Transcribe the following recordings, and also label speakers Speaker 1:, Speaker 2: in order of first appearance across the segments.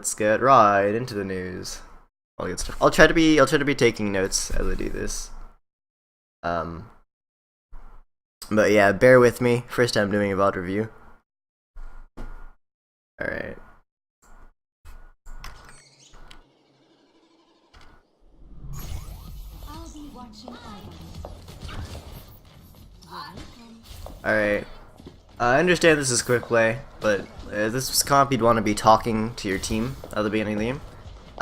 Speaker 1: let's get right into the news. All good stuff. I'll try to be taking notes as I do this. But yeah, bear with me. First time doing a VOD review. All right. Alright. I understand this is Quickplay, but this comp you'd want to be talking to your team at the beginning of the game.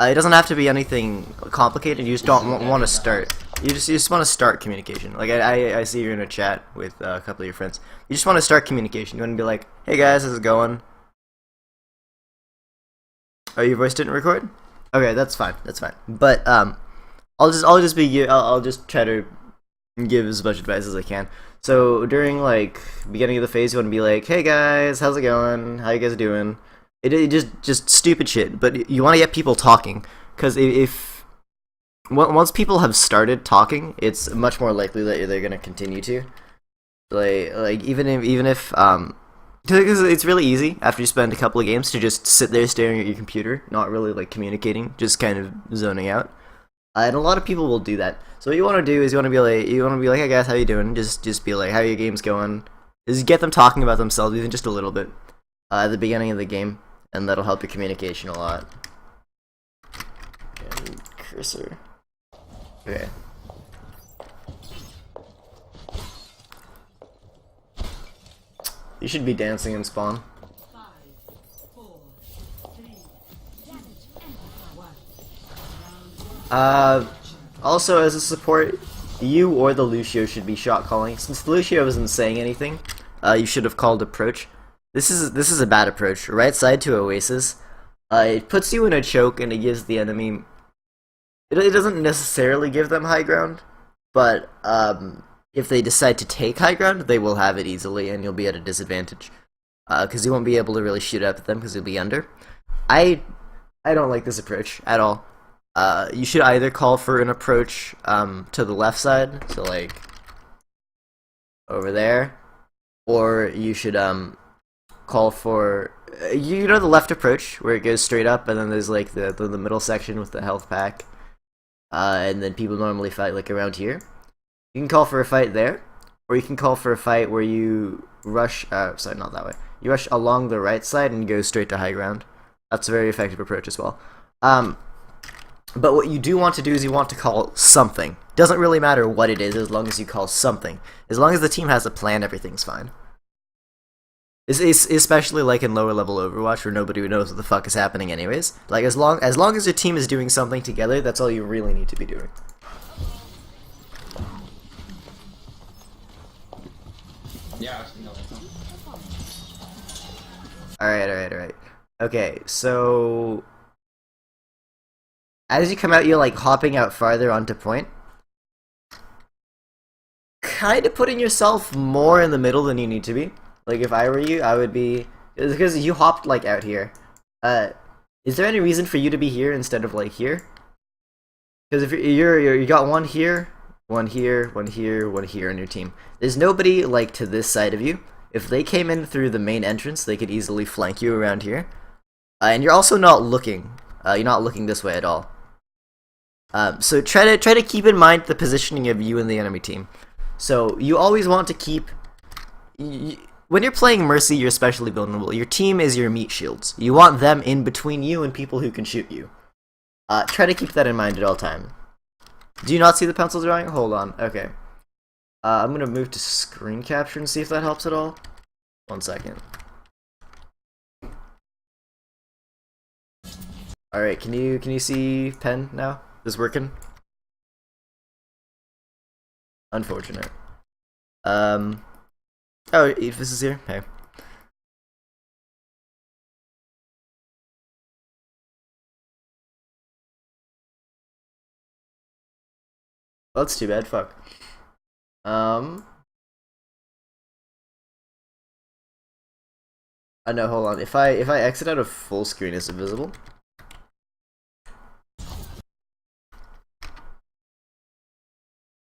Speaker 1: It doesn't have to be anything complicated, you just don't want to start. You just want to start communication. Like, I see you're in a chat with a couple of your friends. You just want to start communication. You want to be like, hey guys, how's it going? Oh, your voice didn't record? Okay, that's fine, that's fine. But, I'll just try to give as much advice as I can. So during like beginning of the phase, you want to be like, "Hey guys, how's it going? How you guys doing?" It just stupid shit, but you want to get people talking because if once people have started talking, it's much more likely that they're gonna continue to. Like even if because it's really easy after you spend a couple of games to just sit there staring at your computer, not really like communicating, just kind of zoning out. And a lot of people will do that. So what you want to do is you want to be like, hey guys, how you doing? Just be like, how are your games going? Just get them talking about themselves, even just a little bit, at the beginning of the game, and that'll help your communication a lot. And cursor. Okay. You should be dancing in spawn. Also, as a support, you or the Lucio should be shot calling. Since the Lucio isn't saying anything, you should have called approach. This is a bad approach. Right side to Oasis. It puts you in a choke and it gives the enemy. It doesn't necessarily give them high ground, but if they decide to take high ground, they will have it easily, and you'll be at a disadvantage. Because you won't be able to really shoot up at them because you'll be under. I don't like this approach at all. You should either call for an approach to the left side, so like over there, or you should call for you know the left approach where it goes straight up, and then there's like the middle section with the health pack, and then people normally fight like around here. You can call for a fight there, or you can call for a fight where you rush. Sorry, not that way. You rush along the right side and go straight to high ground. That's a very effective approach as well. But what you do want to do is you want to call something. Doesn't really matter what it is as long as you call something. As long as the team has a plan, everything's fine. It's especially like in lower level Overwatch where nobody knows what the fuck is happening anyways. Like as long as your team is doing something together, that's all you really need to be doing.
Speaker 2: Yeah.
Speaker 1: Alright. Okay, so as you come out, you're like hopping out farther onto point. Kind of putting yourself more in the middle than you need to be. Like if I were you, I would be, because you hopped like out here. Is there any reason for you to be here instead of like here? Because if you got one here, one here, one here, one here on your team. There's nobody like to this side of you. If they came in through the main entrance, they could easily flank you around here. And you're also not looking. You're not looking this way at all. So try to keep in mind the positioning of you and the enemy team. So you always want to keep. When you're playing Mercy, you're especially vulnerable. Your team is your meat shields. You want them in between you and people who can shoot you. Try to keep that in mind at all time. Do you not see the pencil drawing? Hold on. Okay. I'm gonna move to screen capture and see if that helps at all. 1 second. Alright, can you see pen now? Is working? Unfortunate. Oh, if this is here? Hey. Well, that's too bad, fuck. I know, hold on. If I exit out of full screen, is it visible?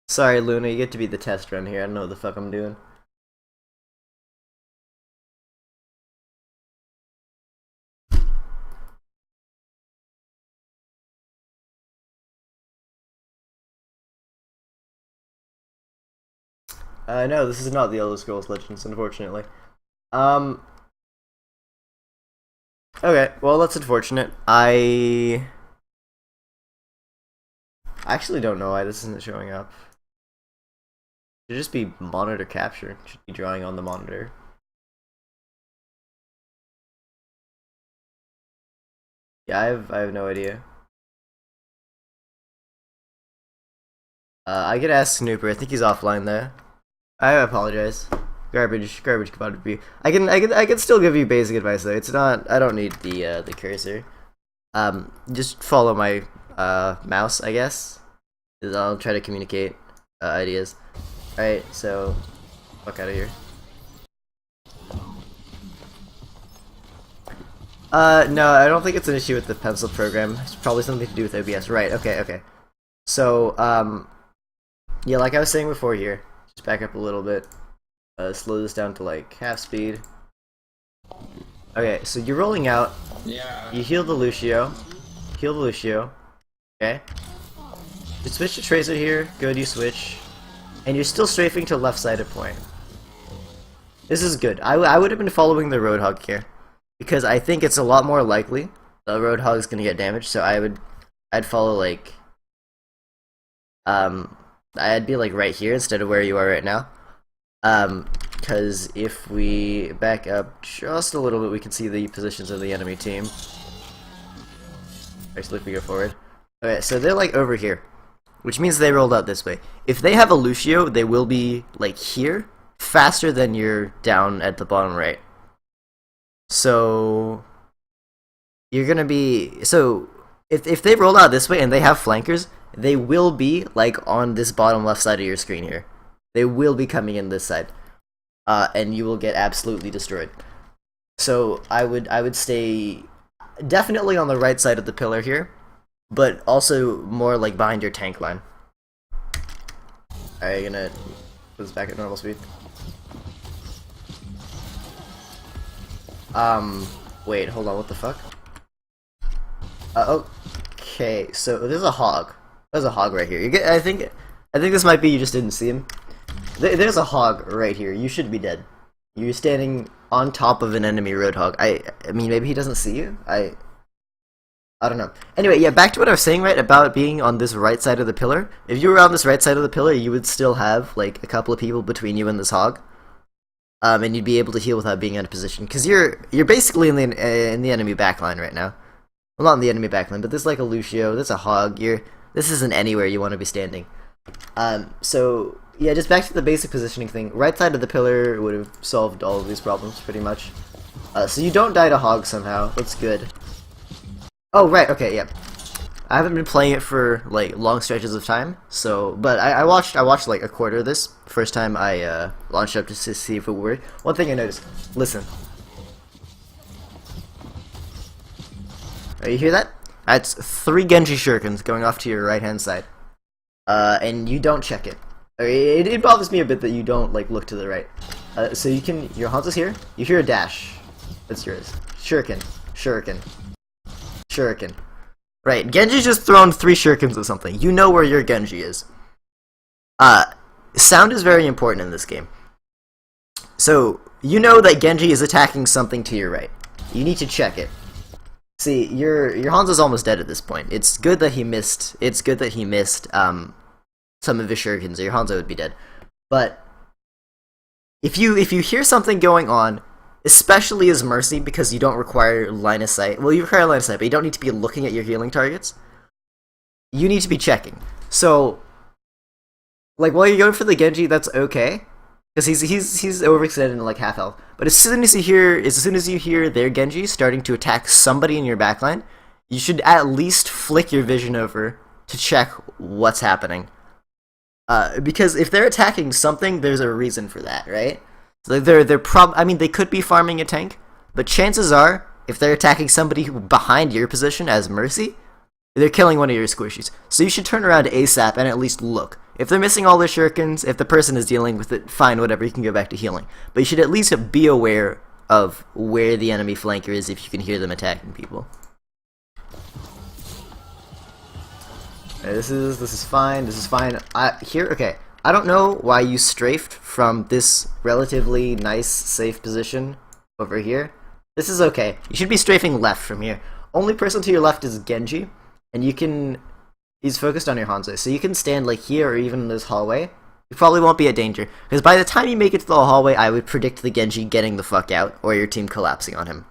Speaker 1: Sorry, Luna, you get to be the test run here. I don't know what the fuck I'm doing. No, this is not the Elder Scrolls Legends, unfortunately. Um. Okay, well that's unfortunate. I actually don't know why this isn't showing up. It should just be monitor capture. It should be drawing on the monitor. Yeah, I have no idea. I could ask Snooper. I think he's offline there. I apologize. Garbage commodity. I can still give you basic advice though. It's not. I don't need the cursor. Just follow my mouse, I guess. I'll try to communicate ideas. All right, so fuck out of here. No, I don't think it's an issue with the pencil program. It's probably something to do with OBS. Right. Okay. So yeah, like I was saying before here. Just back up a little bit. Slow this down to like half speed. Okay, so you're rolling out.
Speaker 2: Yeah.
Speaker 1: You heal the Lucio. Heal the Lucio. Okay. You switch to Tracer here. Good, you switch. And you're still strafing to left-sided point. This is good. I would have been following the Roadhog here. Because I think it's a lot more likely the Roadhog's gonna get damaged, so I'd follow like I'd be like right here instead of where you are right now. Because if we back up just a little bit, we can see the positions of the enemy team. Actually, if we go forward. Okay, so they're like over here, which means they rolled out this way. If they have a Lucio, they will be like here, faster than you're down at the bottom right. So you're gonna be if they roll out this way and they have flankers, they will be like on this bottom left side of your screen here. They will be coming in this side, and you will get absolutely destroyed. So I would stay definitely on the right side of the pillar here, but also more like behind your tank line. Alright, you're gonna put this back at normal speed. Wait, hold on, what the fuck? Okay, so there's a hog. There's a hog right here. I think this might be you just didn't see him. There's a hog right here. You should be dead. You're standing on top of an enemy Roadhog. I mean, maybe he doesn't see you? I don't know. Anyway, yeah, back to what I was saying, right, about being on this right side of the pillar. If you were on this right side of the pillar, you would still have, like, a couple of people between you and this hog. And you'd be able to heal without being out of position. Because you're basically in the enemy backline right now. Well, not in the enemy backline, but there's, like, a Lucio, there's a hog. This isn't anywhere you want to be standing. So, yeah, just back to the basic positioning thing. Right side of the pillar would have solved all of these problems, pretty much. So you don't die to hog somehow. That's good. Oh, right, okay, yeah. I haven't been playing it for, like, long stretches of time, so... But I watched, like, a quarter of this. First time I, launched up just to see if it worked. One thing I noticed. Listen. You hear that? That's 3 Genji shurikens going off to your right-hand side. And you don't check it. It bothers me a bit that you don't, like, look to the right. So you can... Your Hanzo's here. You hear a dash. That's yours. Shuriken. Shuriken. Shuriken. Right, Genji's just thrown 3 shurikens at something. You know where your Genji is. Sound is very important in this game. So, you know that Genji is attacking something to your right. You need to check it. See, your Hanzo's almost dead at this point. It's good that he missed some of his shurikens, or your Hanzo would be dead. But if you hear something going on, especially as Mercy, because you don't require line of sight. Well, you require line of sight, but you don't need to be looking at your healing targets. You need to be checking. So, like, while you're going for the Genji, that's okay, because he's overextended in like half health. But as soon as you hear their Genji starting to attack somebody in your backline, you should at least flick your vision over to check what's happening. Because if they're attacking something, there's a reason for that, right? So I mean, they could be farming a tank, but chances are, if they're attacking somebody behind your position as Mercy, they're killing one of your squishies. So you should turn around ASAP and at least look. If they're missing all their shurikens, if the person is dealing with it, fine, whatever, you can go back to healing. But you should at least be aware of where the enemy flanker is if you can hear them attacking people. This is fine. This is fine. Okay. I don't know why you strafed from this relatively nice, safe position over here. This is okay. You should be strafing left from here. Only person to your left is Genji, and you can... He's focused on your Hanzo, so you can stand like here or even in this hallway. You probably won't be a danger, because by the time you make it to the hallway, I would predict the Genji getting the fuck out, or your team collapsing on him.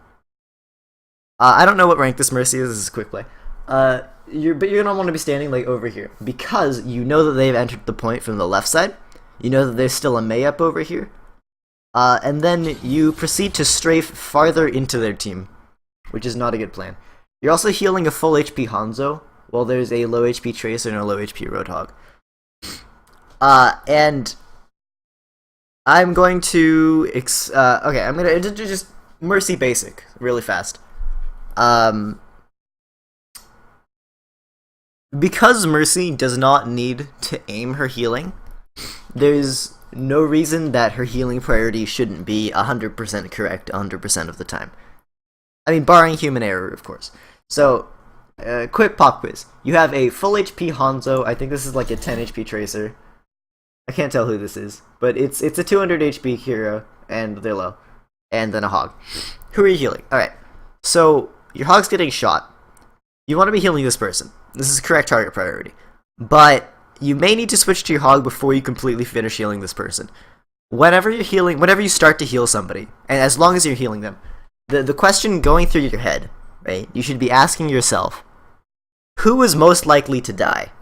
Speaker 1: I don't know what rank this Mercy is. This is quick play. But you're gonna want to be standing like over here, because you know that they've entered the point from the left side. You know that there's still a Mei up over here. And then you proceed to strafe farther into their team, which is not a good plan. You're also healing a full HP Hanzo, while there's a low HP Tracer and a low HP Roadhog. And I'm going to okay, I'm gonna just Mercy basic really fast. Because Mercy does not need to aim her healing, there's no reason that her healing priority shouldn't be 100% correct 100% of the time. I mean, barring human error, of course. So, quick pop quiz. You have a full HP Hanzo. I think this is like a 10 HP Tracer. I can't tell who this is, but it's a 200 HP hero, and they're low. And then a Hog. Who are you healing? Alright, so your Hog's getting shot. You want to be healing this person. This is correct target priority. But you may need to switch to your Hog before you completely finish healing this person. Whenever you start to heal somebody, and as long as you're healing them, the question going through your head, right, you should be asking yourself, who is most likely to die?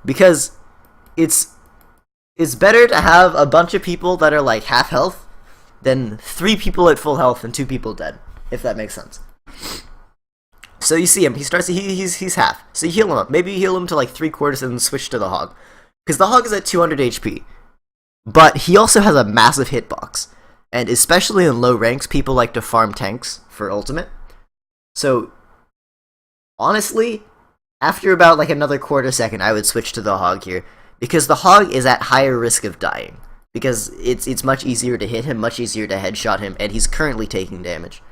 Speaker 1: Because it's better to have a bunch of people that are like half health than 3 people at full health and 2 people dead, if that makes sense. So you see him, he's half. So you heal him up. Maybe you heal him to like 3/4 and then switch to the Hog. Because the Hog is at 200 HP. But he also has a massive hitbox. And especially in low ranks, people like to farm tanks for ultimate. So, honestly, after about like another quarter second, I would switch to the Hog here. Because the Hog is at higher risk of dying. Because it's much easier to hit him, much easier to headshot him, and he's currently taking damage.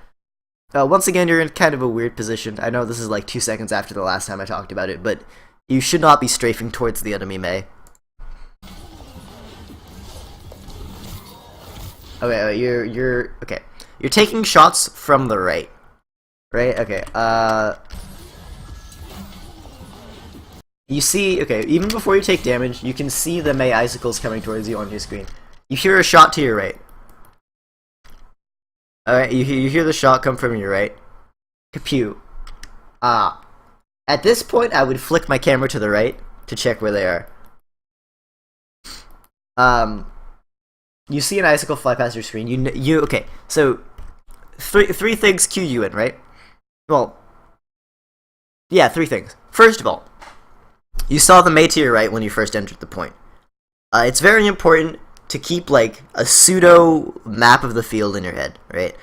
Speaker 1: Once again, you're in kind of a weird position. I know this is like 2 seconds after the last time I talked about it, but you should not be strafing towards the enemy Mei. Okay, you're taking shots from the right. Right? Okay, you see, okay, even before you take damage, you can see the Mei icicles coming towards you on your screen. You hear a shot to your right. Alright, you hear the shot come from your right. Kapew. At this point, I would flick my camera to the right to check where they are. You see an icicle fly past your screen. Okay, so three things cue you in, right? Well, yeah, 3 things. First of all, you saw the Mei to your right when you first entered the point. It's very important to keep like a pseudo map of the field in your head, right?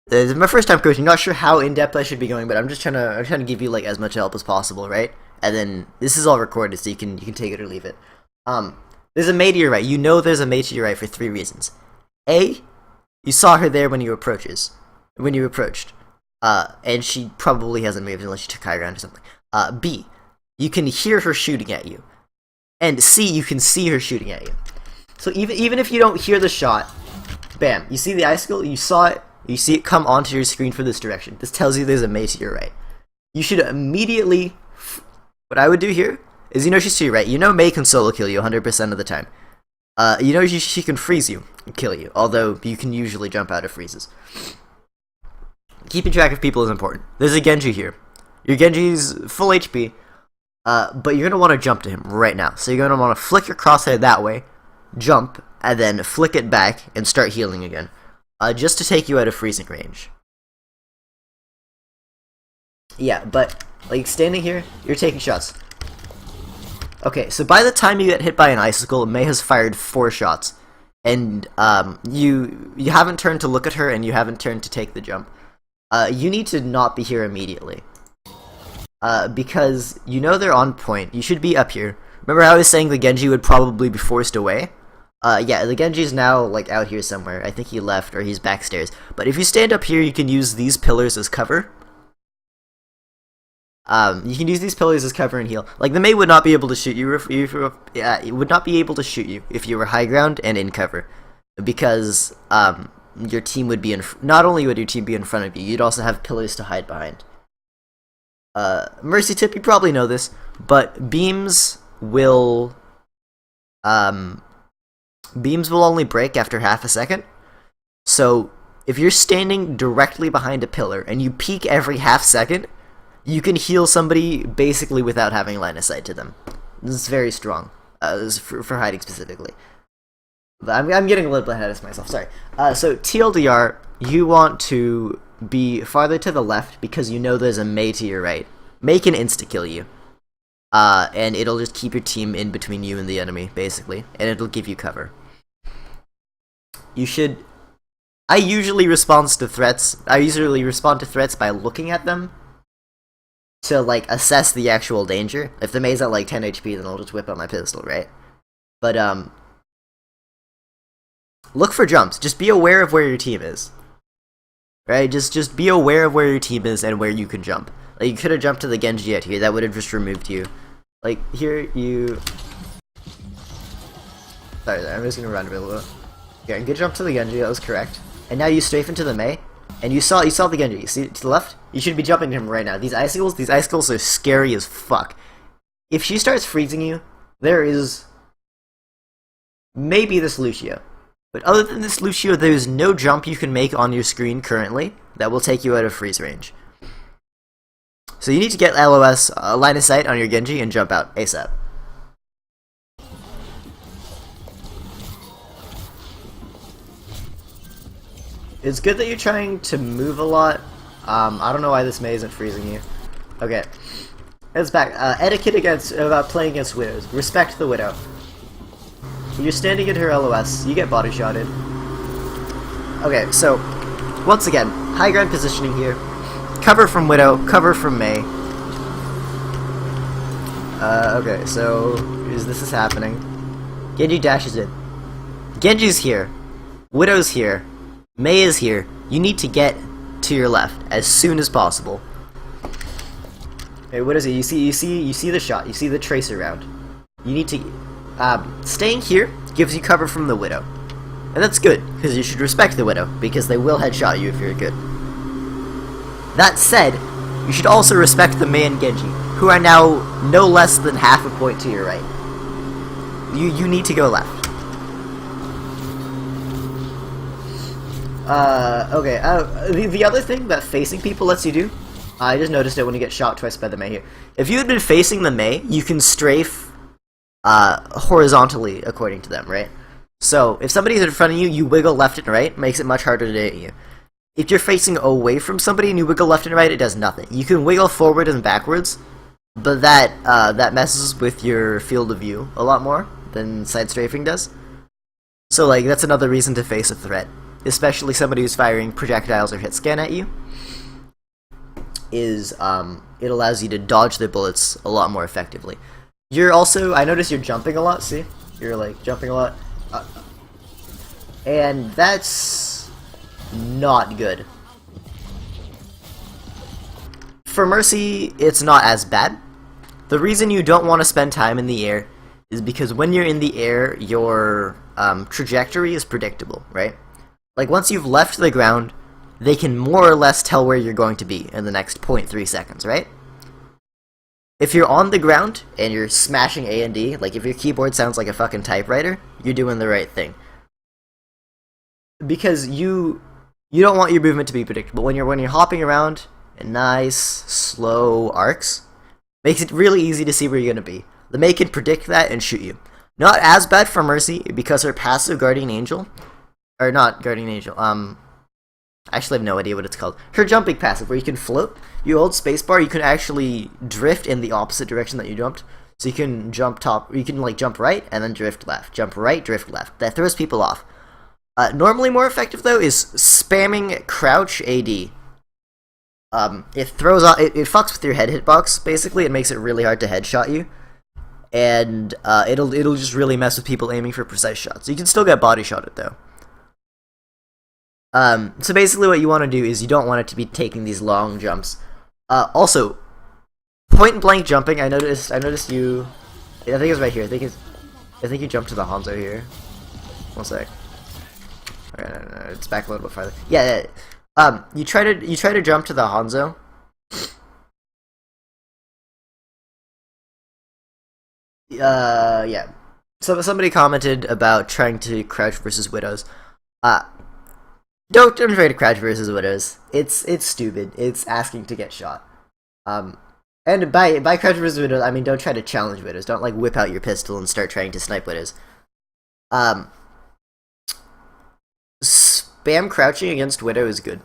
Speaker 1: This is my first time coaching. Not sure how in depth I should be going, but I'm trying to give you like as much help as possible, right? And then this is all recorded, so you can take it or leave it. There's a Mei to your right. You know there's a Mei to your right for 3 reasons. A, you saw her there when you approached, and she probably hasn't moved unless she took high ground or something. B, you can hear her shooting at you. And C, you can see her shooting at you. So even if you don't hear the shot, bam, you see the icicle, you saw it, you see it come onto your screen from this direction. This tells you there's a Mei to your right. You should immediately... What I would do here is, you know she's to your right. You know Mei can solo kill you 100% of the time. You know she can freeze you and kill you, although you can usually jump out of freezes. Keeping track of people is important. There's a Genji here. Your Genji's full HP, but you're going to want to jump to him right now. So you're going to want to flick your crosshair that way, jump, and then flick it back and start healing again. Just to take you out of freezing range. Yeah, but, like, standing here, you're taking shots. Okay, so by the time you get hit by an icicle, Mei has fired 4 shots. And, you haven't turned to look at her, and you haven't turned to take the jump. You need to not be here immediately. Because you know they're on point. You should be up here. Remember how I was saying the Genji would probably be forced away? Yeah, the Genji's now, like, out here somewhere. I think he left, or he's backstairs. But if you stand up here, you can use these pillars as cover. You can use these pillars as cover and heal. Like the Mei would not be able to shoot you it would not be able to shoot you if you were high ground and in cover, because your team would be not only would your team be in front of you, you'd also have pillars to hide behind. Mercy tip, you probably know this, but beams will only break after half a second. So if you're standing directly behind a pillar and you peek every half second, you can heal somebody basically without having line of sight to them. This is very strong. This is for hiding specifically. But I'm getting a little bit ahead of myself, sorry. So TLDR, you want to be farther to the left because you know there's a Mei to your right. Mei can insta-kill you. And it'll just keep your team in between you and the enemy, basically. And it'll give you cover. I usually respond to threats by looking at them to, like, assess the actual danger. If the Mei's at, like, 10 HP, then I'll just whip out my pistol, right? But, look for jumps. Just be aware of where your team is. Right? Just be aware of where your team is and where you can jump. Like, you could have jumped to the Genji out here. That would have just removed you. Like, here, you... Sorry, I'm just gonna run a little bit. Okay, good jump to the Genji. That was correct. And now you strafe into the Mei. And you saw the Genji. See, to the left? You should be jumping to him right now. These icicles are scary as fuck. If she starts freezing you, there is... maybe this Lucio. But other than this Lucio, there is no jump you can make on your screen currently that will take you out of freeze range. So you need to get LOS, line of sight on your Genji, and jump out ASAP. It's good that you're trying to move a lot. I don't know why this Mei isn't freezing you. Okay. It's back. Etiquette about playing against Widows. Respect the Widow. You're standing in her LOS, you get body shotted. Okay, so, once again, high ground positioning here. Cover from Widow, cover from Mei. Okay, so, this is happening. Genji dashes in. Genji's here. Widow's here. Mei is here. You need to get to your left as soon as possible. Okay, what is it? You see the shot. You see the tracer round. You need to... staying here gives you cover from the Widow. And that's good, because you should respect the Widow, because they will headshot you if you're good. That said, you should also respect the Mei and Genji, who are now no less than half a point to your right. You need to go left. Okay, the other thing that facing people lets you do, I just noticed it when you get shot twice by the Mei here. If you had been facing the Mei, you can strafe horizontally according to them, right? So, if somebody's in front of you, you wiggle left and right, makes it much harder to hit you. If you're facing away from somebody and you wiggle left and right, it does nothing. You can wiggle forward and backwards, but that messes with your field of view a lot more than side strafing does. So, like, that's another reason to face a threat, especially somebody who's firing projectiles or hit scan at you, is, it allows you to dodge their bullets a lot more effectively. You're also, I notice you're jumping a lot, see? You're, like, jumping a lot. And that's not good. For Mercy, it's not as bad. The reason you don't want to spend time in the air is because when you're in the air, your trajectory is predictable, right? Like, once you've left the ground, they can more or less tell where you're going to be in the next 0.3 seconds, right? If you're on the ground and you're smashing A and D, like if your keyboard sounds like a fucking typewriter, you're doing the right thing. Because you don't want your movement to be predictable. When you're hopping around in nice, slow arcs, makes it really easy to see where you're gonna be. The Mei can predict that and shoot you. Not as bad for Mercy, because her passive Guardian Angel, or not Guardian Angel, I actually have no idea what it's called. Her jumping passive, where you can float. You hold spacebar, you can actually drift in the opposite direction that you jumped. So you can jump you can like jump right and then drift left. Jump right, drift left. That throws people off. Normally more effective though is spamming crouch AD. It throws off, it fucks with your head hitbox. Basically, it makes it really hard to headshot you, and it'll just really mess with people aiming for precise shots. You can still get body shotted though. So basically what you want to do is you don't want it to be taking these long jumps. Also, Point blank jumping. I noticed you. I think it's right here. I think you jumped to the Hanzo here. One sec. Okay, no, it's back a little bit farther. Yeah. You try to jump to the Hanzo. Yeah. So somebody commented about trying to crouch versus widows. Don't try to crouch versus widows. It's stupid. It's asking to get shot. And by crouch versus widows, I mean don't try to challenge widows. Don't like whip out your pistol and start trying to snipe widows. Spam crouching against widow is good.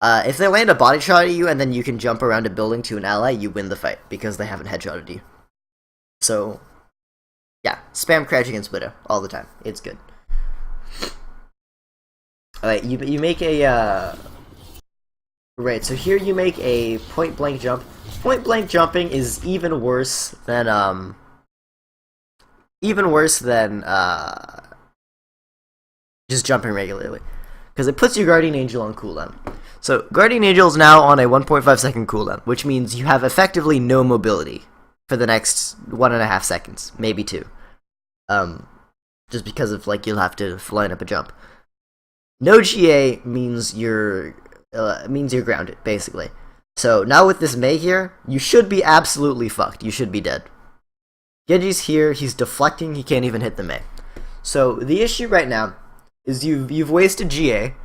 Speaker 1: If they land a body shot at you and then you can jump around a building to an ally, you win the fight because they haven't headshotted you. So, yeah, spam crouch against widow all the time. It's good. Alright, you make a, right, so here you make a point blank jump. Point blank jumping is even worse than, just jumping regularly. Because it puts your Guardian Angel on cooldown. So, Guardian Angel is now on a 1.5 second cooldown, which means you have effectively no mobility for the next 1.5 seconds, maybe 2. Just because of, like, you'll have to line up a jump. No GA means you're grounded, basically. So, now with this Mei here, you should be absolutely fucked. You should be dead. Genji's here, he's deflecting, he can't even hit the Mei. So, the issue right now is you've wasted GA,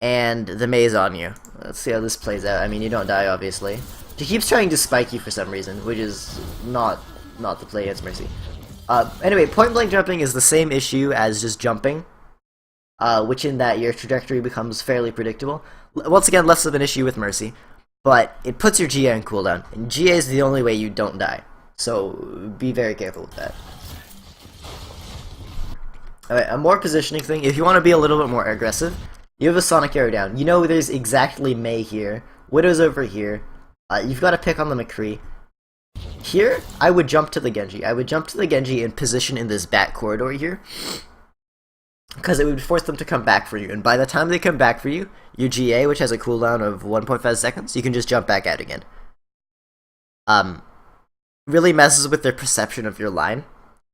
Speaker 1: and the Mei's on you. Let's see how this plays out. I mean, you don't die, obviously. She keeps trying to spike you for some reason, which is not the play against Mercy. Anyway, point blank jumping is the same issue as just jumping, which in that your trajectory becomes fairly predictable. Once again, less of an issue with Mercy, but it puts your GA on cooldown, and GA is the only way you don't die. So be very careful with that. Alright, a more positioning thing. If you want to be a little bit more aggressive, you have a Sonic Arrow down. You know there's exactly Mei here, Widow's over here. You've got to pick on the McCree. Here, I would jump to the Genji. I would jump to the Genji and position in this back corridor here, because it would force them to come back for you. And by the time they come back for you, your GA, which has a cooldown of 1.5 seconds, you can just jump back out again. Really messes with their perception of your line,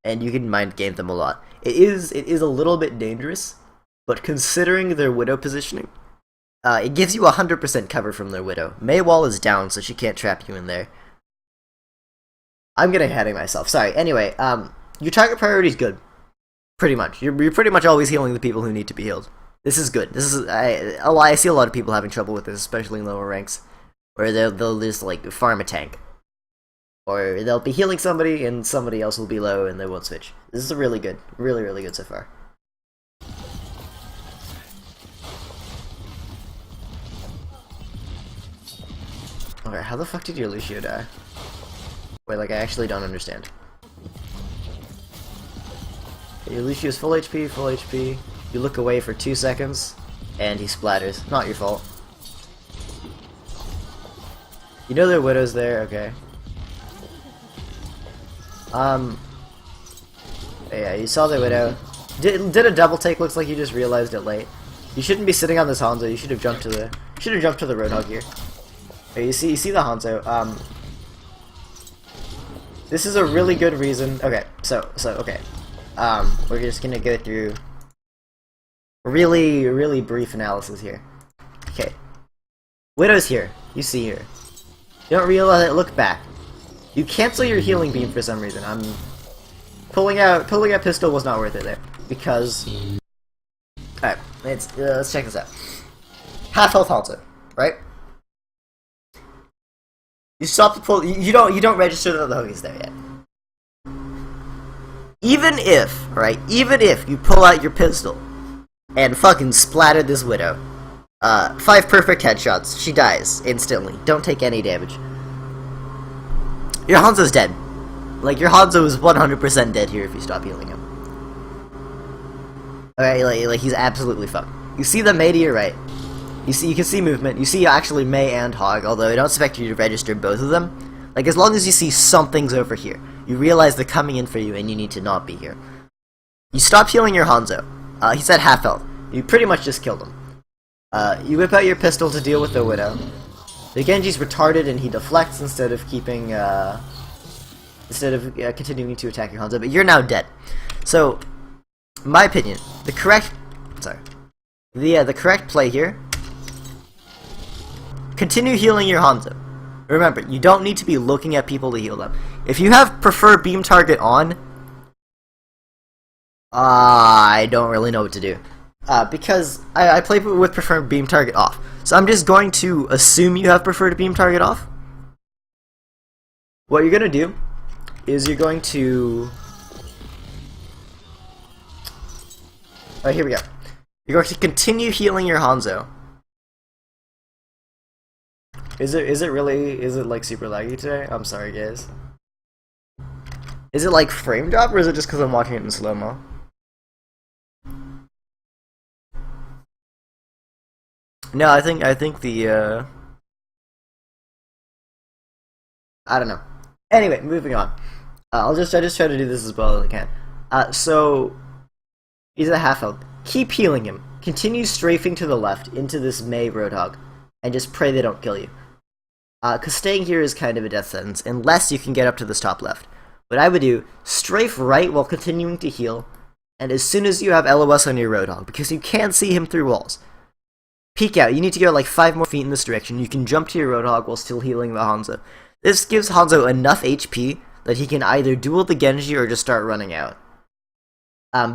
Speaker 1: and you can mind game them a lot. It is a little bit dangerous, but considering their Widow positioning, it gives you 100% cover from their Widow. Mei wall is down, so she can't trap you in there. I'm getting ahead of myself. Sorry. Anyway, your target priority is good. Pretty much. You're pretty much always healing the people who need to be healed. This is good. This is I see a lot of people having trouble with this, especially in lower ranks, where they'll just like farm a tank, or they'll be healing somebody and somebody else will be low and they won't switch. This is really good, really good so far. Okay, how the fuck did your Lucio die? Wait, like I actually don't understand. Okay, your Lucio's full HP. You look away for 2 seconds, and he splatters. Not your fault. You know their Widow's there, okay. Yeah, you saw the Widow. Did a double take, looks like you just realized it late. You shouldn't be sitting on this Hanzo, you should have jumped to the Roadhog here. Okay, you see the Hanzo. This is a really good reason. Okay, so okay. We're just gonna go through really brief analysis here. Okay. Widow's here. You see her. You don't realize it, look back. You cancel your healing beam for some reason. I'm pulling out pistol was not worth it there. Because alright, let's check this out. Half health Hanzo, right? You stop the pull. You don't register that the hook is there yet. Even if you pull out your pistol and fucking splatter this Widow, 5 perfect headshots, she dies instantly. Don't take any damage. Your Hanzo's dead. Like your Hanzo is 100% dead here if you stop healing him. Okay, like he's absolutely fucked. You see the Mei to your right. You can see movement. You see actually Mei and Hog, although I don't expect you to register both of them. Like, as long as you see something's over here, you realize they're coming in for you and you need to not be here. You stop healing your Hanzo. He's at half health. You pretty much just killed him. You whip out your pistol to deal with the Widow. The Genji's retarded and he deflects instead of keeping, continuing to attack your Hanzo, but you're now dead. So, my opinion, the correct play here, continue healing your Hanzo. Remember, you don't need to be looking at people to heal them. If you have prefer beam target on, I don't really know what to do. Because I play with preferred beam target off. So I'm just going to assume you have preferred beam target off. What you're going to do is you're going to... Alright, here we go. You're going to continue healing your Hanzo. Is it like super laggy today? I'm sorry guys. Is it like frame drop or is it just because I'm watching it in slow-mo? No, I think the I don't know. Anyway, moving on. I just try to do this as well as I can. So he's at half health. Keep healing him. Continue strafing to the left into this Mei Roadhog, and just pray they don't kill you. Cause staying here is kind of a death sentence unless you can get up to this top left. What I would do: strafe right while continuing to heal, and as soon as you have LOS on your Roadhog, because you can't see him through walls. Peek out. You need to go like 5 more feet in this direction. You can jump to your Roadhog while still healing the Hanzo. This gives Hanzo enough HP that he can either duel the Genji or just start running out.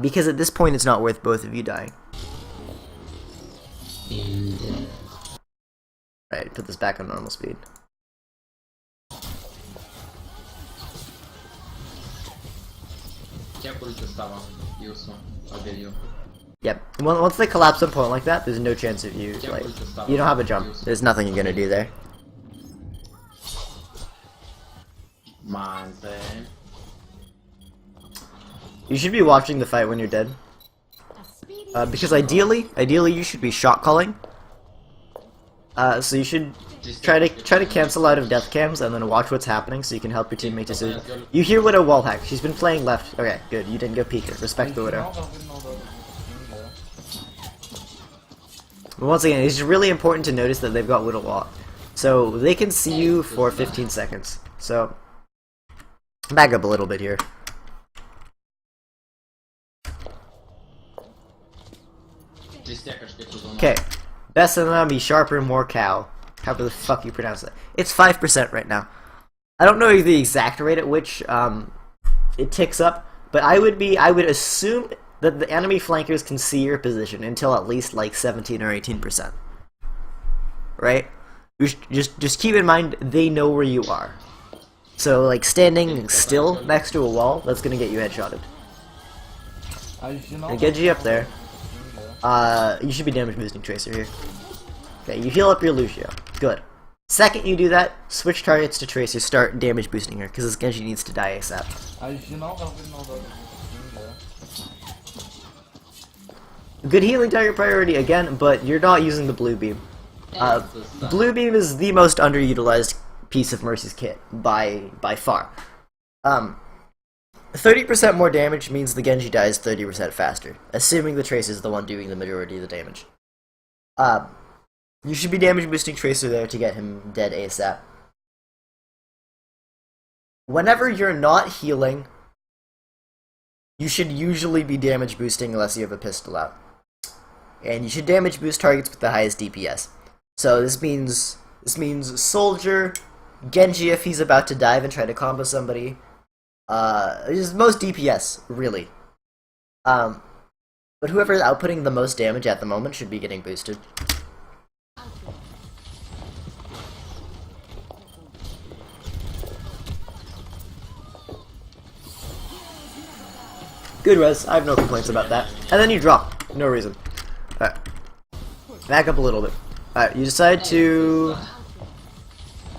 Speaker 1: Because at this point it's not worth both of you dying. Right, put this back on normal speed. Yep. Once they collapse on point like that, there's no chance of you, like, you don't have a jump. There's nothing you're gonna do there. You should be watching the fight when you're dead. Because ideally you should be shot calling. So you should try to cancel out of death cams and then watch what's happening so you can help your teammate decision. You hear Widow wall hack. She's been playing left. Okay, good. You didn't go peek her. Respect the Widow. But once again, it's really important to notice that they've got Widow wall. So they can see you for 15 seconds. So back up a little bit here. Okay. Best of them, be sharper, more cow. However the fuck you pronounce it. It's 5% right now. I don't know the exact rate at which it ticks up, but I would assume that the enemy flankers can see your position until at least like 17 or 18%. Right? Just keep in mind they know where you are. So like standing still next to a wall, that's gonna get you headshotted. And Genji up there. You should be damage boosting Tracer here. Okay, you heal up your Lucio. Good. Second you do that, switch targets to Tracer, start damage boosting her, because this Genji needs to die ASAP. Good healing target priority again, but you're not using the blue beam. Blue beam is the most underutilized piece of Mercy's kit by far. 30% more damage means the Genji dies 30% faster, assuming the Tracer is the one doing the majority of the damage. You should be damage boosting Tracer there to get him dead ASAP. Whenever you're not healing, you should usually be damage boosting unless you have a pistol out. And you should damage boost targets with the highest DPS. So this means Soldier, Genji if he's about to dive and try to combo somebody. It's most DPS, really. But whoever is outputting the most damage at the moment should be getting boosted. Good res, I have no complaints about that. And then you drop, no reason. Alright. Back up a little bit. Alright, you decide to...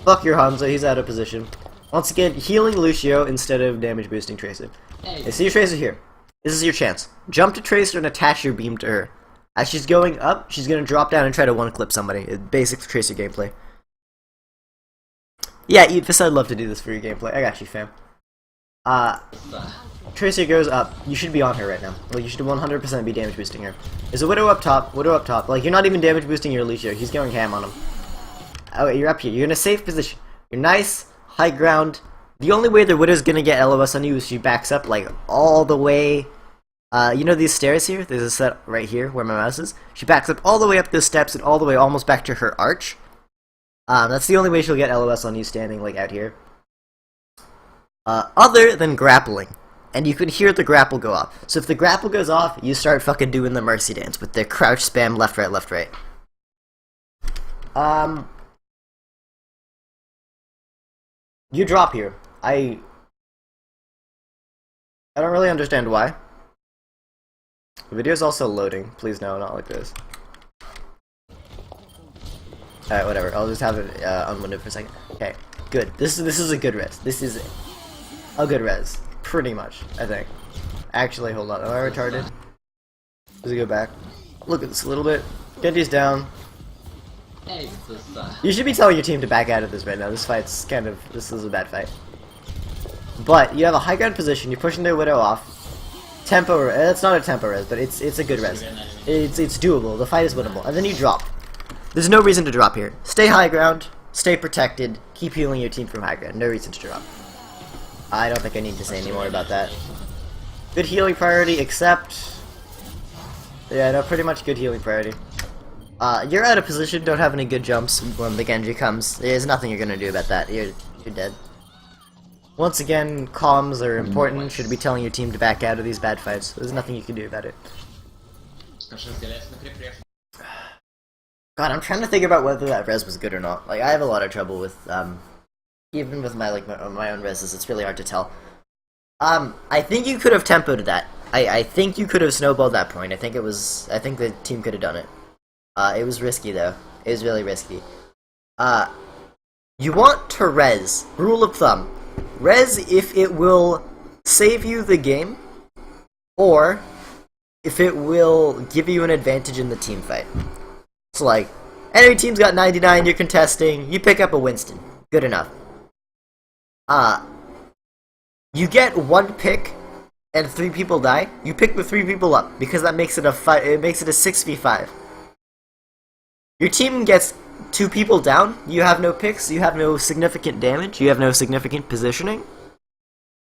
Speaker 1: Fuck your Hanzo, he's out of position. Once again, healing Lucio instead of damage boosting Tracer. I see your Tracer here. This is your chance. Jump to Tracer and attach your beam to her. As she's going up, she's going to drop down and try to one-clip somebody. Basic Tracer gameplay. Yeah, Eatfist, I'd love to do this for your gameplay. I got you, fam. Tracer goes up. You should be on her right now. Like, you should 100% be damage boosting her. There's a Widow up top. Widow up top. Like, you're not even damage boosting your Lucio. He's going ham on him. Oh, you're up here. You're in a safe position. You're nice, high ground. The only way the Widow's gonna get LOS on you is she backs up like all the way. You know these stairs here? There's a set right here where my mouse is. She backs up all the way up those steps and all the way almost back to her arch. That's the only way she'll get LOS on you standing like out here. Other than grappling. And you can hear the grapple go off. So if the grapple goes off, you start fucking doing the mercy dance with the crouch spam left, right, left, right. You drop here. I don't really understand why. The video's also loading. Please no, not like this. Alright, whatever. I'll just have it unwindowed for a second. Okay, good. This is a good res. This is a good res. Pretty much, I think. Actually, hold on. Am I retarded? Does it go back? Look at this a little bit. Genji's down.
Speaker 2: Hey,
Speaker 1: You should be telling your team to back out of this right now. This fight's kind of... This is a bad fight. But you have a high ground position. You're pushing their Widow off. Tempo... It's not a tempo res, but it's a good res. It's doable. The fight is winnable. And then you drop. There's no reason to drop here. Stay high ground. Stay protected. Keep healing your team from high ground. No reason to drop. I don't think I need to say any more about that. Good healing priority, except... Yeah, no, pretty much good healing priority. You're out of position, don't have any good jumps when the Genji comes. There's nothing you're gonna do about that. You're dead. Once again, comms are important. Should be telling your team to back out of these bad fights. There's nothing you can do about it. God, I'm trying to think about whether that res was good or not. Like, I have a lot of trouble with, even with my own reses, it's really hard to tell. I think you could have tempoed that. I think you could have snowballed that point. I think the team could have done it. It was risky though. It was really risky. You want to res. Rule of thumb. Res if it will save you the game, or if it will give you an advantage in the team fight. So like, enemy team's got 99, you're contesting, you pick up a Winston. Good enough. You get one pick and 3 people die, you pick the 3 people up because that makes it a 6v5. Your team gets 2 people down, you have no picks, you have no significant damage, you have no significant positioning.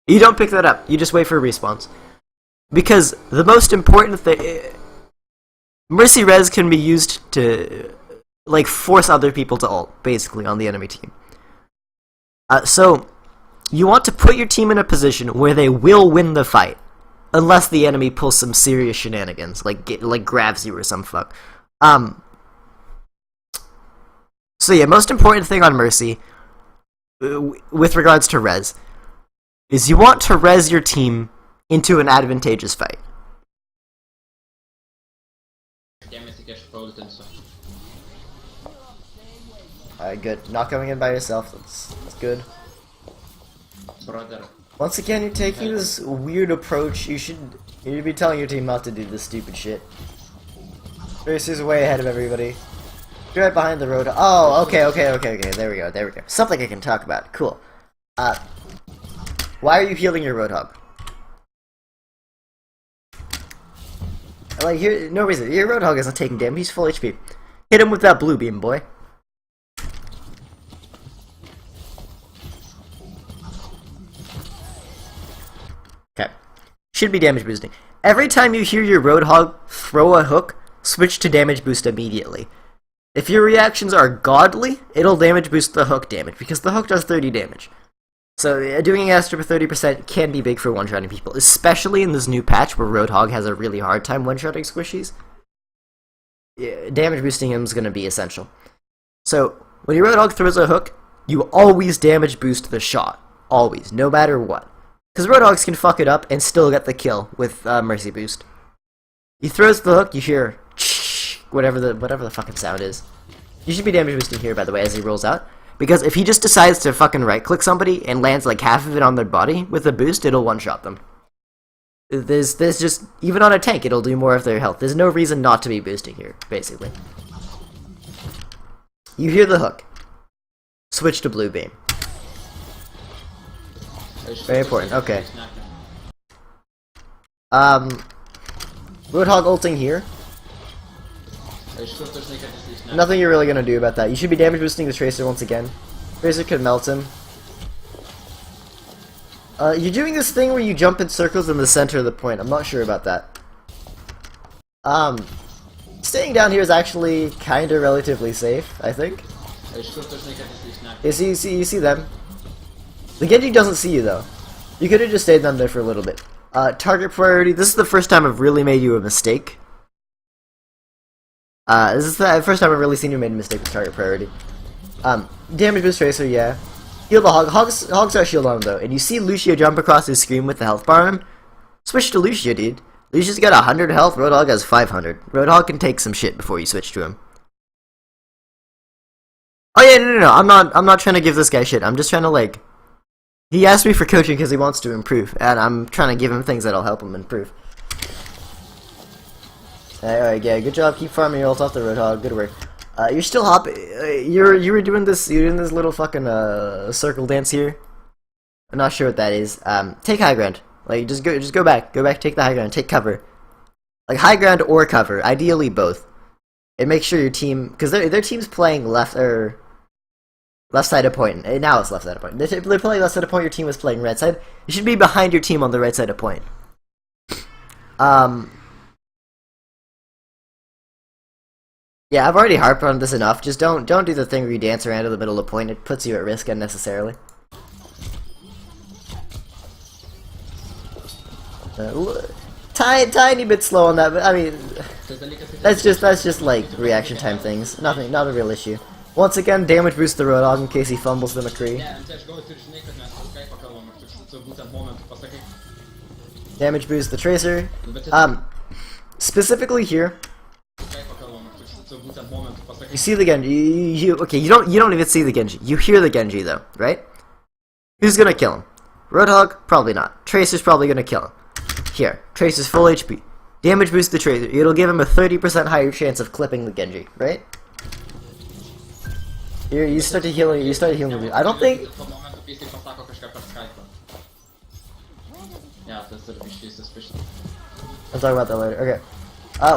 Speaker 1: You don't pick that up, you just wait for respawns. Because the most important thing... Mercy res can be used to, like, force other people to ult, basically, on the enemy team. So, you want to put your team in a position where they will win the fight. Unless the enemy pulls some serious shenanigans, like grabs you or some fuck. So yeah, most important thing on Mercy, with regards to res, is you want to res your team into an advantageous fight. Alright, good. Not going in by yourself, that's good.
Speaker 2: Brother.
Speaker 1: Once again, you're taking this weird approach. You should be telling your team not to do this stupid shit. Mercy's way ahead of everybody. You're right behind the road. Oh, okay. There we go. Something I can talk about. Cool. Why are you healing your Roadhog? Like, here, no reason. Your Roadhog isn't taking damage. He's full HP. Hit him with that blue beam, boy. Okay. Should be damage boosting. Every time you hear your Roadhog throw a hook, switch to damage boost immediately. If your reactions are godly, it'll damage boost the hook damage, because the hook does 30 damage. So doing extra for 30% can be big for one-shotting people, especially in this new patch where Roadhog has a really hard time one-shotting squishies. Yeah, damage boosting him is going to be essential. So when your Roadhog throws a hook, you always damage boost the shot. Always, no matter what. Because Roadhogs can fuck it up and still get the kill with Mercy Boost. He throws the hook, you hear whatever the fucking sound is. You should be damage boosting here, by the way, as he rolls out. Because if he just decides to fucking right-click somebody and lands like half of it on their body with a boost, it'll one-shot them. There's just, even on a tank, it'll do more of their health. There's no reason not to be boosting here, basically. You hear the hook. Switch to blue beam. Very important, okay. Roadhog ulting here.
Speaker 2: Iš kur tu žinai, kad jis išneš?
Speaker 1: Nothing you're really gonna do about that. You should be damage boosting the Tracer once again. Tracer could melt him. You're doing this thing where you jump in circles in the center of the point. I'm not sure about that. Staying down here is actually kinda relatively safe, I think.
Speaker 2: Iš kur tu žinai, kad jis išneš?
Speaker 1: You see them. The Genji doesn't see you though. You could have just stayed down there for a little bit. Target priority. This is the first time I've really made you a mistake. This is the first time I've really seen you made a mistake with target priority. Damage boost Tracer, yeah. Heal the Hog. Hog's got shield on him though, and you see Lucio jump across his screen with the health bar on him. Switch to Lucio, dude. Lucio's got 100 health, Roadhog has 500. Roadhog can take some shit before you switch to him. Oh yeah, no, I'm not trying to give this guy shit. I'm just trying to like... He asked me for coaching because he wants to improve, and I'm trying to give him things that'll help him improve. Alright, yeah, good job. Keep farming your ult off the Roadhog. Good work. You're still hopping. You were doing this. You're doing this little fucking circle dance here. I'm not sure what that is. Take high ground. Like just go back. Go back. Take the high ground. Take cover. Like high ground or cover. Ideally both. And make sure your team, because their team's playing left side of point. Now it's left side of point. They're playing left side of point. Your team was playing right side. You should be behind your team on the right side of point. Yeah, I've already harped on this enough. Just don't do the thing where you dance around in the middle of the point. It puts you at risk unnecessarily. Tiny bit slow on that, but I mean, that's just like reaction time things. Nothing, not a real issue. Once again, damage boost the Roadhog in case he fumbles the McCree. Damage boost the Tracer. Specifically here. You see the Genji. Okay, you don't even see the Genji. You hear the Genji though, right? Who's gonna kill him? Roadhog? Probably not. Tracer's probably gonna kill him. Here, Tracer's full HP. Damage boost the Tracer. It'll give him a 30% higher chance of clipping the Genji, right? Here, you start healing. I don't think. I'll talk about that later. Okay.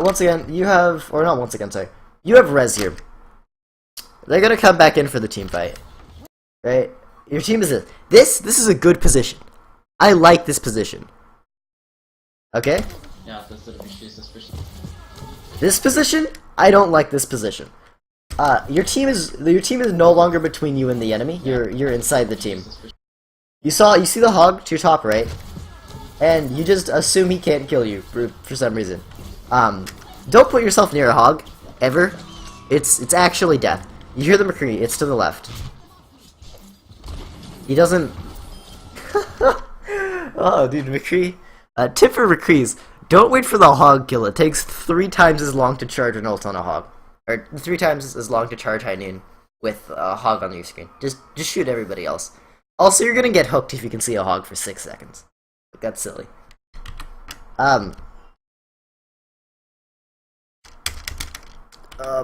Speaker 1: Once again, you have, or not once again, sorry. You have res here. They're gonna come back in for the team fight, right? Your team is this. This is a good position. I like this position. Okay. This position, I don't like this position. Your team is no longer between you and the enemy. You're inside the team. You see the Hog to your top right, and you just assume he can't kill you for some reason. Don't put yourself near a Hog ever. It's actually death. You hear the McCree. It's to the left. He doesn't. Oh, dude, McCree. Tip for McCrees: don't wait for the Hog kill. It takes 3 times as long to charge an ult on a Hog, or 3 times as long to charge High Noon with a Hog on your screen. Just shoot everybody else. Also, you're gonna get hooked if you can see a Hog for 6 seconds. Like, that's silly.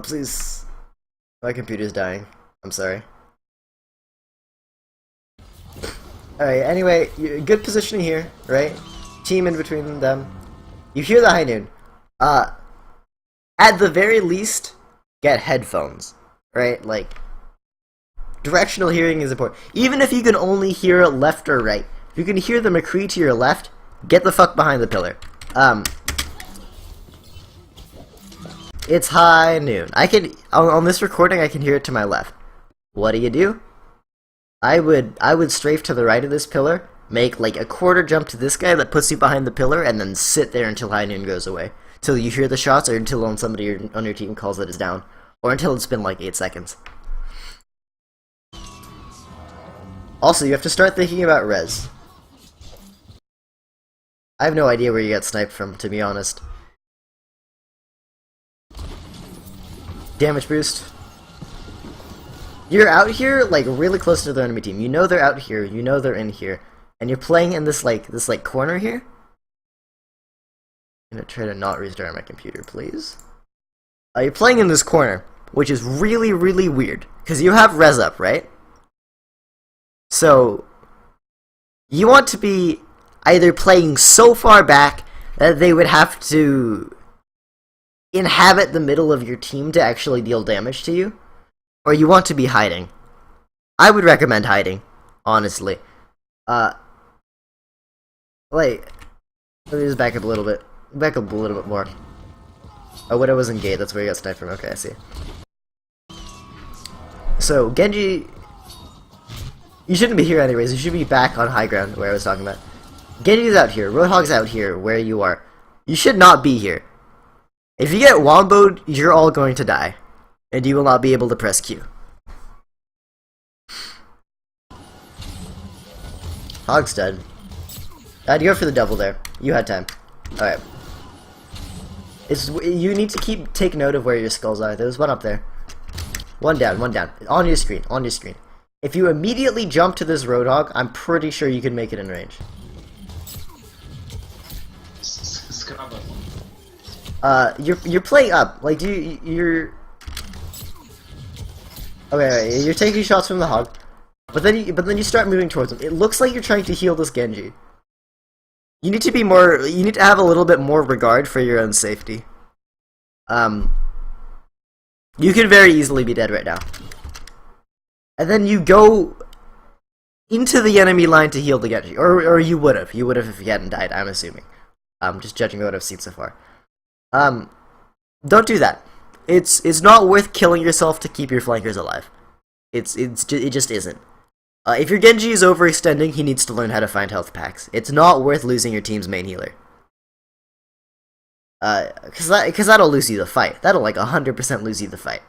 Speaker 1: Please. My computer's dying. I'm sorry. Alright, anyway, good positioning here, right? Team in between them. You hear the High Noon. At the very least, get headphones, right? Like, directional hearing is important. Even if you can only hear left or right. If you can hear the McCree to your left, get the fuck behind the pillar. It's High Noon. I can on this recording I can hear it to my left. What do? I would strafe to the right of this pillar, make like a quarter jump to this guy that puts you behind the pillar, and then sit there until High Noon goes away. Till you hear the shots, or until somebody on your team calls that it's down. Or until it's been like 8 seconds. Also, you have to start thinking about res. I have no idea where you got sniped from, to be honest. Damage boost. You're out here, like, really close to the enemy team. You know they're out here, you know they're in here. And you're playing in this corner here? I'm gonna try to not restart my computer, please. You're playing in this corner, which is really, really weird. Because you have res up, right? So, you want to be either playing so far back that they would have to inhabit the middle of your team to actually deal damage to you, or you want to be hiding. I would recommend hiding, honestly. Wait, let me just back up a little bit. Back up a little bit more. Oh, Widow was in gate, that's where you got sniped from. Okay, I see. So, Genji... You shouldn't be here anyways, you should be back on high ground, where I was talking about. Genji's out here, Roadhog's out here, where you are. You should not be here. If you get womboed, you're all going to die. And you will not be able to press Q. Hog's dead. I'd go for the double there. You had time. Alright. You need to take note of where your skulls are. There's one up there. One down, one down. On your screen, on your screen. If you immediately jump to this Roadhog, I'm pretty sure you can make it in range. You're playing up. Like, you're... Okay, you're taking shots from the Hog. But then you start moving towards him. It looks like you're trying to heal this Genji. You need to have a little bit more regard for your own safety. You could very easily be dead right now. And then you go into the enemy line to heal the Genji. Or you would have. You would have if you hadn't died, I'm assuming. Just judging by what I've seen so far. Don't do that. It's not worth killing yourself to keep your flankers alive. It just isn't. If your Genji is overextending, he needs to learn how to find health packs. It's not worth losing your team's main healer. Cause that'll lose you the fight. That'll like 100% lose you the fight.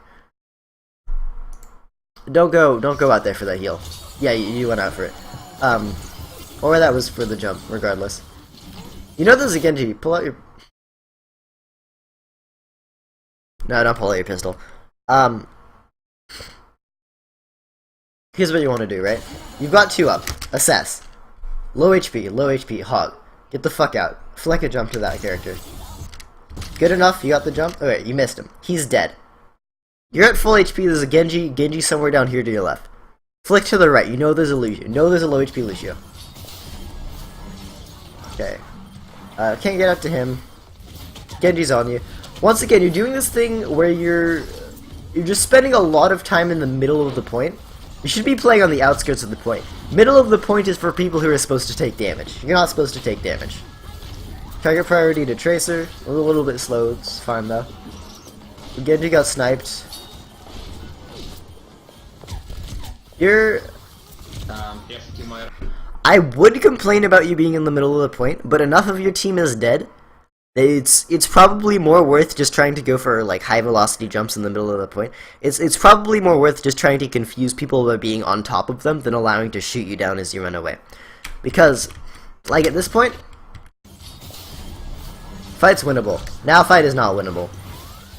Speaker 1: Don't go out there for that heal. Yeah, you went out for it. Or that was for the jump, regardless. You know there's a Genji. Pull out your... No, don't pull out your pistol. Here's what you want to do, right? You've got two up. Assess. Low HP, Hog. Get the fuck out. Flick a jump to that character. Good enough, you got the jump? Okay, you missed him. He's dead. You're at full HP, there's a Genji somewhere down here to your left. Flick to the right, you know there's a Lucio. You know there's a low HP Lucio. Okay. Can't get up to him. Genji's on you. Once again, you're doing this thing where you're just spending a lot of time in the middle of the point. You should be playing on the outskirts of the point. Middle of the point is for people who are supposed to take damage. You're not supposed to take damage. Target priority to Tracer. A little bit slow, it's fine though. Genji got sniped. You're... I would complain about you being in the middle of the point, but enough of your team is dead. It's probably more worth just trying to go for like high velocity jumps in the middle of the point. It's probably more worth just trying to confuse people by being on top of them than allowing to shoot you down as you run away. Because, like at this point, fight's winnable. Now fight is not winnable.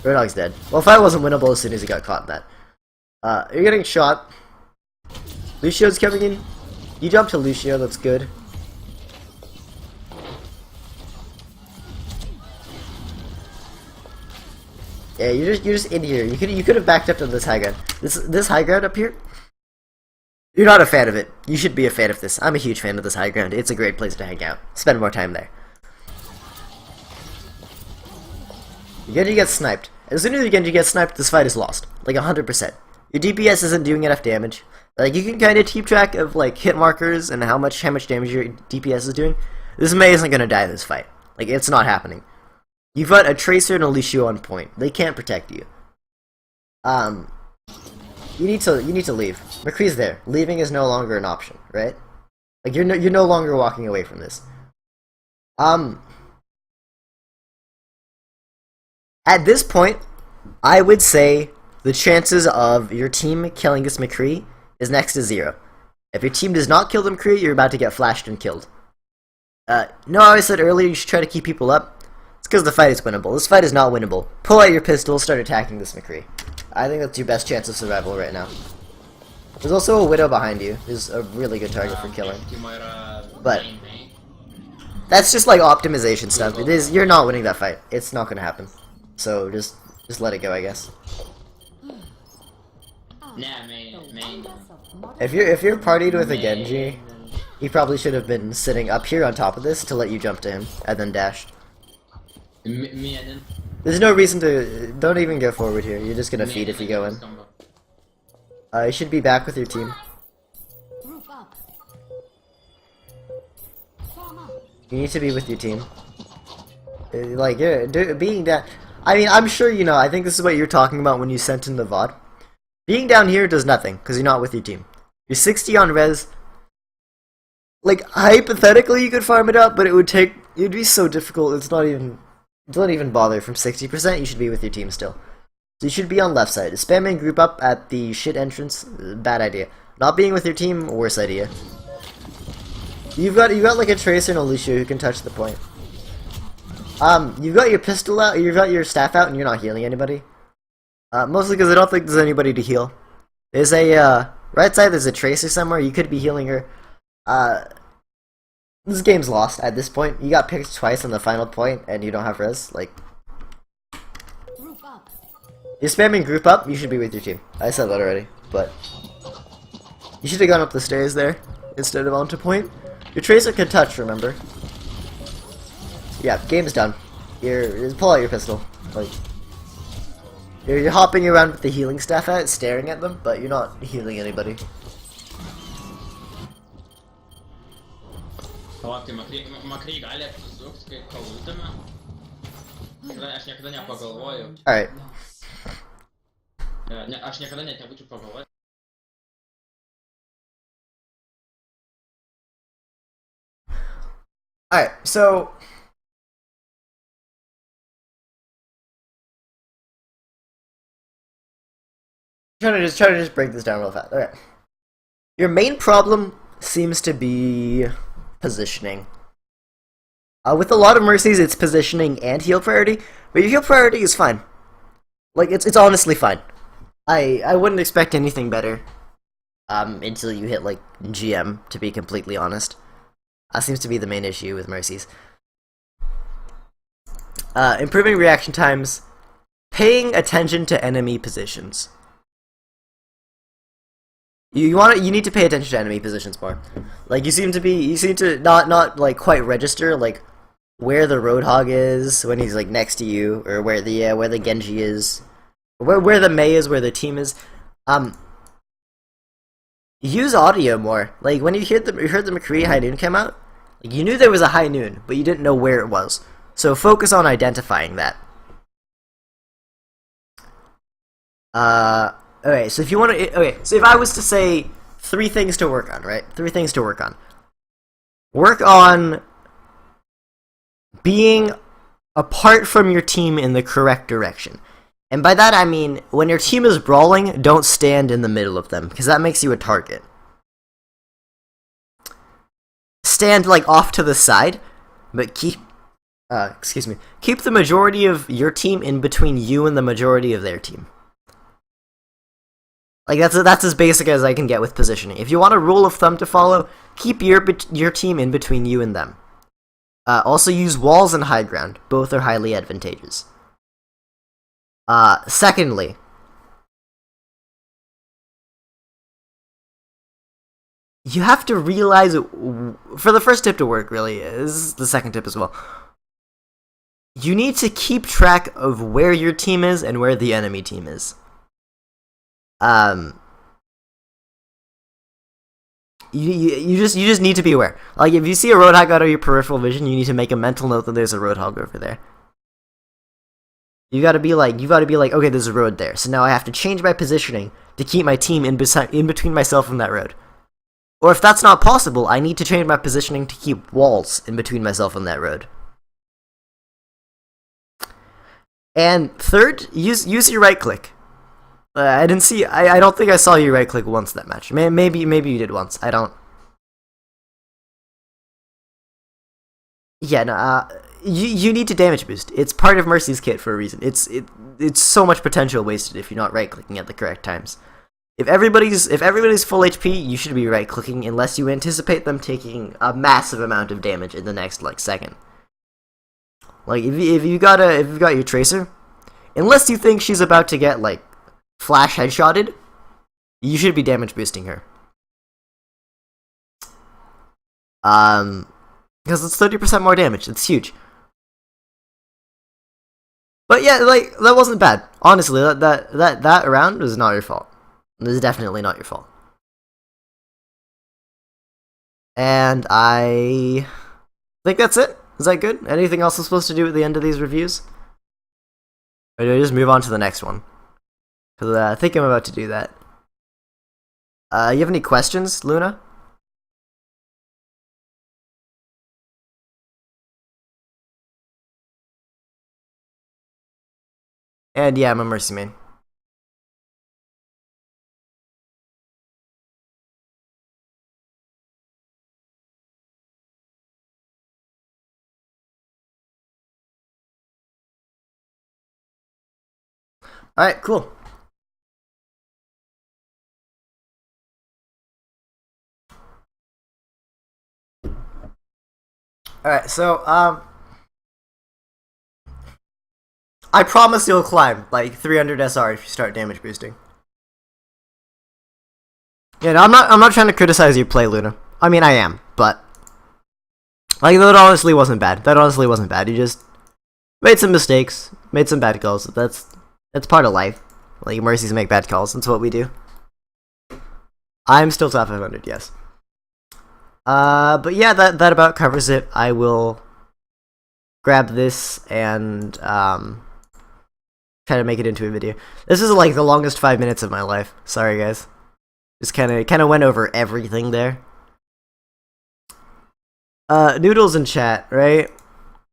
Speaker 1: Roadhog's dead. Well, fight wasn't winnable as soon as he got caught in that. You're getting shot. Lucio's coming in. You jump to Lucio, that's good. Yeah, you're just in here. You could have backed up to this high ground. This high ground up here. You're not a fan of it. You should be a fan of this. I'm a huge fan of this high ground. It's a great place to hang out. Spend more time there. Genji gets sniped. As soon as Genji gets sniped, this fight is lost. Like 100%. Your DPS isn't doing enough damage. Like you can kind of keep track of like hit markers and how much damage your DPS is doing. This Mei isn't gonna die this fight. Like it's not happening. You've got a Tracer and a Lucio on point. They can't protect you. You need to leave. McCree's there. Leaving is no longer an option, right? Like you're no longer walking away from this. At this point, I would say the chances of your team killing this McCree is next to 0. If your team does not kill the McCree, you're about to get flashed and killed. No, I said earlier you should try to keep people up. It's because the fight is winnable. This fight is not winnable. Pull out your pistol, start attacking this McCree. I think that's your best chance of survival right now. There's also a Widow behind you. Who's a really good target for killing. But that's just like optimization stuff. You're not winning that fight. It's not gonna happen. So just let it go, I guess. If you're partied with a Genji, he probably should have been sitting up here on top of this to let you jump to him and then dashed. There's no reason to. Don't even go forward here. You're just gonna feed if you go in. You should be back with your team. You need to be with your team. Like, being down. I mean, I'm sure you know. I think this is what you're talking about when you sent in the VOD. Being down here does nothing because you're not with your team. You're 60 on res. Like, hypothetically, you could farm it up, but it would be so difficult. It's not even. Don't even bother. From 60%, you should be with your team still. So you should be on left side. Spamming group up at the shit entrance, bad idea. Not being with your team, worse idea. You got like a Tracer and a Lucio who can touch the point. You've got your pistol out, you've got your staff out, and you're not healing anybody. Mostly because I don't think there's anybody to heal. There's a, right side, there's a Tracer somewhere, you could be healing her. This game's lost at this point. You got picked twice on the final point, and you don't have res, like... You're spamming group up, you should be with your team. I said that already, but... You should have gone up the stairs there, instead of onto point. Your Tracer can touch, remember? Yeah, game's done. Just pull out your pistol. Like... You're hopping around with the healing staff out, staring at them, but you're not healing anybody.
Speaker 2: Чувак, Макрі грали в Зукській колутами. Аж никогда не поговорю.
Speaker 1: Alright.
Speaker 2: Аж никогда не буду поговорить.
Speaker 1: Alright, so... Try to just break this down real fast. Okay. Your main problem seems to be positioning. With a lot of Mercies, it's positioning and heal priority, but your heal priority is fine. Like, it's honestly fine. I wouldn't expect anything better until you hit, like, GM, to be completely honest. That seems to be the main issue with Mercies. Improving reaction times, paying attention to enemy positions. You need to pay attention to enemy positions more. Like, you seem to not like quite register like where the Roadhog is when he's like next to you, or where the Genji is, where the Mei is, where the team is. Use audio more. Like, when you heard the McCree High Noon come out, like, you knew there was a High Noon, but you didn't know where it was. So focus on identifying that. Okay, so if you want to... Okay, so if I was to say 3 things to work on, right? 3 things to work on. Work on being apart from your team in the correct direction. And by that I mean, when your team is brawling, don't stand in the middle of them, because that makes you a target. Stand, like, off to the side, but keep... keep the majority of your team in between you and the majority of their team. Like, that's as basic as I can get with positioning. If you want a rule of thumb to follow, keep your team in between you and them. Also use walls and high ground. Both are highly advantageous. Secondly, you have to realize, for the first tip to work, really, this is the second tip as well. You need to keep track of where your team is and where the enemy team is. You just need to be aware. Like, if you see a Roadhog out of your peripheral vision, you need to make a mental note that there's a Roadhog over there. You gotta be like, okay, there's a road there, so now I have to change my positioning to keep my team in between myself and that road. Or if that's not possible, I need to change my positioning to keep walls in between myself and that road. And third, use your right click. I didn't see. I don't think I saw you right click once that match. Maybe you did once. I don't. Yeah, no. You need to damage boost. It's part of Mercy's kit for a reason. It's so much potential wasted if you're not right clicking at the correct times. If everybody's full HP, you should be right clicking unless you anticipate them taking a massive amount of damage in the next like second. Like if you got your Tracer, unless you think she's about to get like flash headshotted, you should be damage boosting her. Because it's 30% more damage. It's huge. But yeah, like, that wasn't bad. Honestly, that round was not your fault. It was definitely not your fault. And I think that's it. Is that good? Anything else I'm supposed to do at the end of these reviews? Or do I just move on to the next one? Because I think I'm about to do that. You have any questions, Luna? And yeah, I'm a Mercy main. Alright, cool. Alright, so, I promise you'll climb, like, 300 SR if you start damage boosting. Yeah, no, I'm not trying to criticize your play, Luna. I mean, I am, but... Like, that honestly wasn't bad. That honestly wasn't bad. You just made some mistakes, made some bad calls. That's part of life. Like, Mercies make bad calls. That's what we do. I'm still top 500, yes. But yeah, that about covers it. I will grab this and, kind of make it into a video. This is like the longest 5 minutes of my life. Sorry, guys. Just kind of went over everything there. Noodles in chat, right?